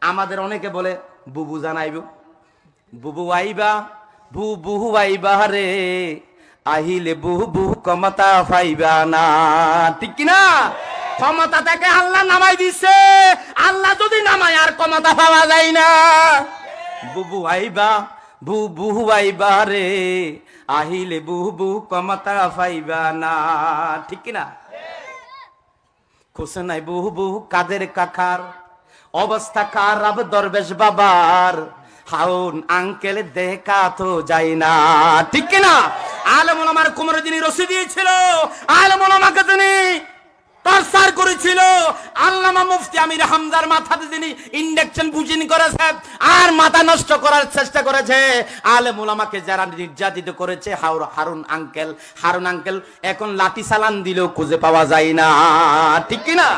আমাদের অনেকে বলে বুবু জানাইব, বুবু আইবা, বুবু আইবা রে, আহিলে বুবু ক্ষমতা পাইবা না। ঠিক কিনা? ক্ষমতা থেকে আল্লাহ নামাই দিছে, আল্লাহ যদি নামায় আর ক্ষমতা পাওয়া যায় না। বুবু আইবা, বুবু আইবা রে, আহিলে বুবু ক্ষমতা পাইবা না। ঠিক কিনা? খুশি নাই বুবু কাদের কাকার, অবস্থা খারাপ দরবেশ বাবার, হাউন আঙ্কেল দেখা তো যায় না। ঠিক কিনা? আলেম ওলামার কোমরে যিনি রশি দিয়েছিল, আলেম ওলামাকে যিনি টর্চার করেছিল, আল্লামা মুফতি আমির হামজার মাথাতে যিনি ইনজেকশন বুঝিন করেছে আর মাথা নষ্ট করার চেষ্টা করেছে, আলেম ওলামাকে যারা নির্যাতিত করেছে, হারুন আঙ্কেল এখন লাঠি চালান দিলেও খুঁজে পাওয়া যায় না। ঠিক কিনা?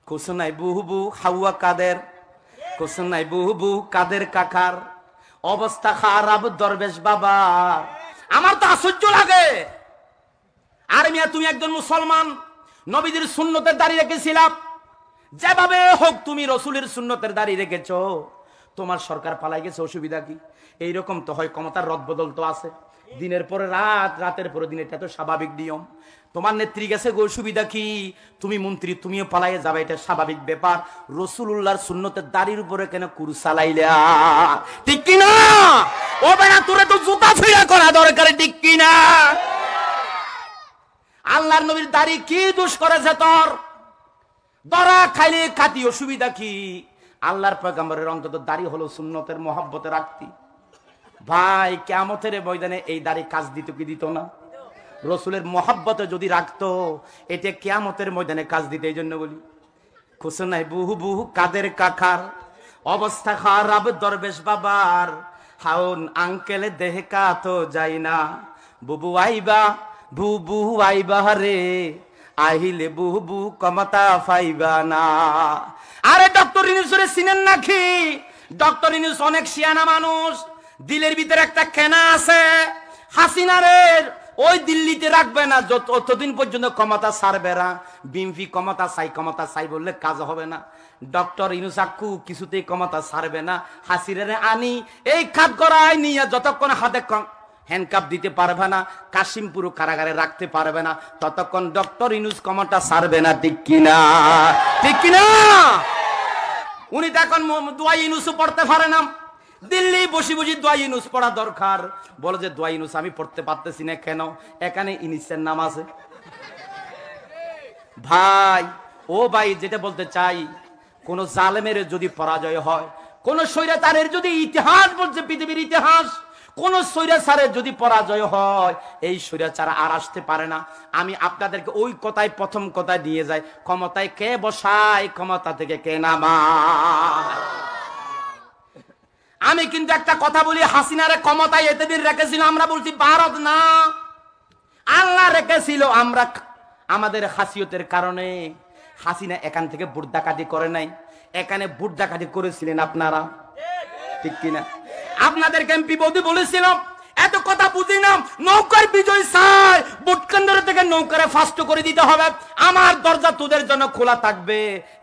কুসু নাই বুহবু হাওয়া কাদের, কুসু নাই বুহবু কাদের কাকার, অবস্থা খারাপ দরবেশ বাবা। আমার তো আশ্চর্য লাগে, আরে মিয়া তুমি একজন মুসলমান, নবীদের সুন্নতের দাঁড়িয়ে রেখেছিলাম, যেভাবে হোক তুমি রসুলের সুন্নতের দাঁড়িয়ে রেখেছ, তোমার সরকার পালাই গেছে, অসুবিধা কি? এইরকম তো হয়, ক্ষমতার রদবদল তো আছে, দিনের পরে রাত, রাতের পরে দিন, এটা তো স্বাভাবিক নিয়ম। তোমার নেত্রী গেছে, অসুবিধা কি? তুমি মন্ত্রী, তুমিও পালাইয়ে যাবে, এটা স্বাভাবিক ব্যাপার। রসুলুল্লাহর সুন্নতের দাড়ির উপরে কেন কুরু চালাইলা? ঠিক কিনা? ও বেটা তোরে তো জুতা ফিরা করা দরকার। ঠিক কিনা? আল্লাহর নবীর দাড়ি কি দোষ করেছে তোর? দরা খাইলে খাতি, অসুবিধা কি? আল্লাহর পয়গম্বরের অন্তত দাড়ি হলো সুন্নতের মহব্বতে রাখতি। ভাই কিয়ামতের ময়দানে এই দাড়ি কাজ দিত কি দিত না? রসুলের মহব্বতে যদি রাখতো, এটা কিয়ামতের ময়দানে কাজ দিতে। এই জন্য বলি খুশি নাই বুহু বুহু কাদের কাকার, অবস্থা খারাপ দরবেশ বাবার, হাউন আঙ্কেল দেখা তো যায় না। বুবু আইবা, বুবু আইবা রে, আহিলে বুবু ক্ষমতা পাইবা না। আরে ডক্টর ইউনূসের চিনেন নাকি? ডক্টর ইউনূস অনেক শিয়ানা মানুষ, দিলের ভিতরে একটা কেনা আছে। হাসিনারের ওই দিল্লিতে রাখবে না যতদিন পর্যন্ত ক্ষমতা ছাড়বে না। বিএনপি ক্ষমতা চাই বললে কাজ হবে না। ডক্টর ইউনূস আক্কু কিছুতেই ক্ষমতা ছাড়বে না। হাসিনারে আনি এই খাত করায় নিয়ে যতক্ষণ হাতে হ্যান্ডকাপ দিতে পারবে না, কাশিমপুর কারাগারে রাখতে পারবে না, ততক্ষণ ডক্টর ইউনূস ক্ষমতা ছাড়বে না। ঠিক কিনা? ঠিক কিনা? উনি তো এখন দোয়া ইউনূসও পড়তে পারে না। দিল্লি বসে বসে দোয়া ইউনূস পড়া দরকার। বলে যে দোয়া ইউনূস আমি পড়তে পারতেছি না কেন? এখানে ইউনূসের নাম আছে। ভাই ও ভাই, যেটা বলতে চাই, কোন জালেমের যদি পরাজয় হয়, কোন স্বৈরাচারের যদি ইতিহাস বলছে পৃথিবীর ইতিহাস, কোন স্বৈরাচারের যদি পরাজয় হয়, এই স্বৈরাচার আর আসতে পারে না। আমি আপনাদেরকে ওই কথায় প্রথম কথায় দিয়ে যাই, ক্ষমতায় কে বসায়, ক্ষমতা থেকে কে নামায়। আমি কিন্তু একটা কথা বলি, হাসিনারে ক্ষমতায় এতদিন রেখেছিল, আমরা বলছি ভারত না, আল্লাহ রেখেছিল। আমরা আমাদের খাসিয়তের কারণে হাসিনা এখান থেকে ভোট ডাকাতি করে নাই, এখানে ভোট ডাকাতি করেছিলেন আপনারা। ঠিক কিনা? আপনাদেরকে এমপি বৌদি বলেছিলাম, এত কথা বুঝি না, নৌকার বিজয় চাই, ভোট কেন্দ্র থেকে নৌকারে ফাস্ট করে দিতে হবে, আমার দরজা তোদের জন্য খোলা থাকবে,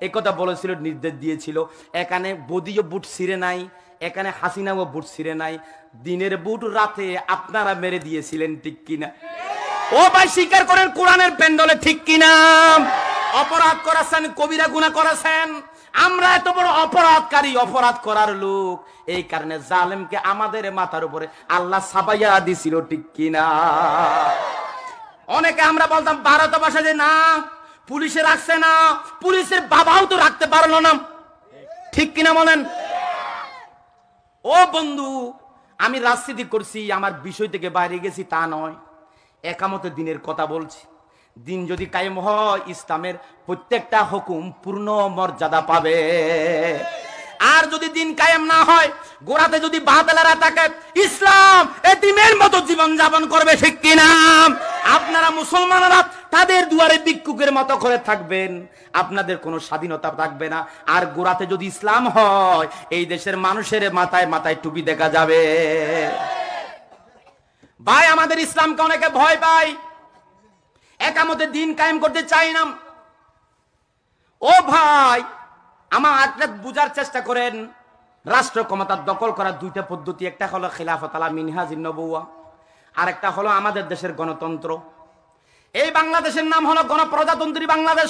এই কথা বলেছিল, নির্দেশ দিয়েছিল। এখানে বৌদিও বুট ছিঁড়ে নাই, এখানে হাসিনাও বুট ছিঁড়ে নাই, দিনের বুট রাতে আপনারা মেরে দিয়েছিলেন। ঠিক কিনা? ও ভাই স্বীকার করেন কোরআনের প্যান্ডলে। ঠিক কিনা? অপরাধ করেছেন, কবিরা গুনাহ করেছেন, আমরা এত বড় অপরাধকারী, অপরাধ করার লোক, এই কারণে জালেমকে আমাদের মাথার উপরে আল্লাহ সাবাইয়া দিছিল। ঠিক কিনা? অনেকে আমরা বলতাম ভারত ভাষা যে না পুলিশে রাখছে না, পুলিশের বাবাও তো রাখতে পারলো না। ঠিক কিনা বলেন? ও বন্ধু, আমি রাজনীতি করছি, আমার বিষয় থেকে বাইরে গেছি তা নয়, একামতের দিনের কথা বলছি। দিন যদি কায়েম হয়, ইসলামের প্রত্যেকটা হুকুম পূর্ণ মর্যাদা পাবে। আর যদি দিন কায়েম না হয়, গোড়াতে যদি বাতিলেরা থাকে, ইসলাম এতিমের মতো জীবন যাপন করবে। ঠিক কিনা? আপনারা মুসলমানরা তাদের দুয়ারে ভিক্ষুকের মতো করে থাকবেন, আপনাদের কোনো স্বাধীনতা থাকবে না। আর গোড়াতে যদি ইসলাম হয়, এই দেশের মানুষের মাথায় মাথায় টুপি দেখা যাবে। ভাই আমাদের ইসলামকে অনেকে ভয় পায়, একামতে দিন কায়েম করতে চাই না। ও ভাই আমার একটা বুঝার চেষ্টা করেন, রাষ্ট্র ক্ষমতা দখল করার দুইটা পদ্ধতি, একটা হলো খিলাফত আলা মিনহাজিন নবুওয়া, আর একটা হলো আমাদের দেশের গণতন্ত্র। এই বাংলাদেশের নাম হলো গণপ্রজাতন্ত্রী বাংলাদেশ।